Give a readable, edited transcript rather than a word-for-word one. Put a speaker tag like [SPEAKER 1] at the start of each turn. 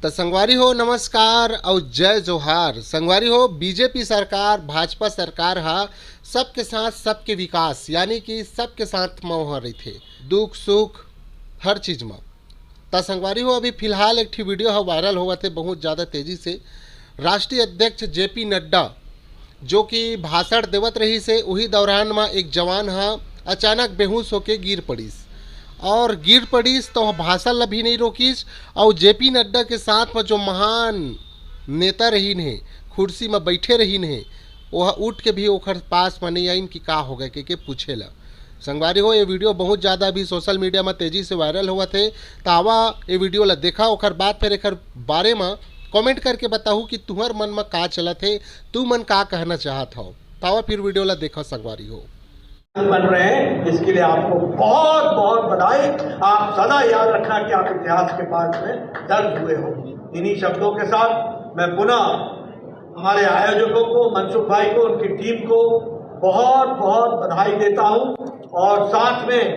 [SPEAKER 1] तो संगवारी हो नमस्कार और जय जोहार। संगवारी हो बीजेपी सरकार भाजपा सरकार हा सबके साथ सबके विकास यानी कि सबके साथ में वहाँ रही थे दुख सुख हर चीज में। तो संगवारी हो अभी फिलहाल एक वीडियो है वायरल हुआ थे बहुत ज़्यादा तेजी से। राष्ट्रीय अध्यक्ष जेपी नड्डा जो कि भाषण देवत रही से वही दौरान में एक जवान हा अचानक बेहोश होके गिर पड़ीस और गिर पड़ीस तो भाषण भी नहीं रोकीस। और जेपी नड्डा के साथ में जो महान नेता रहीन है कुर्सी में बैठे रहीन है वह उठ के भी ओखर पास में नहीं आइन कि का हो गए के पूछेला। संगवारी हो ये वीडियो बहुत ज़्यादा अभी सोशल मीडिया में तेज़ी से वायरल हुआ थे। तावा ये वीडियो ला देखा ओखर बाद फिर एक बारे में कमेंट करके बताऊ कि तुम्हार मन में का चलत है, तू मन का कहना चाहत हो। तावा फिर वीडियो ला देखा संगवारी हो।
[SPEAKER 2] बन रहे हैं इसके लिए आपको बहुत बहुत बधाई। आप सदा याद रखना कि आप इतिहास के पास में दर्ज हुए हो। इन्हीं शब्दों के साथ मैं पुनः हमारे आयोजकों को, मनसुख भाई को, उनकी टीम को बहुत बहुत बधाई देता हूं और साथ में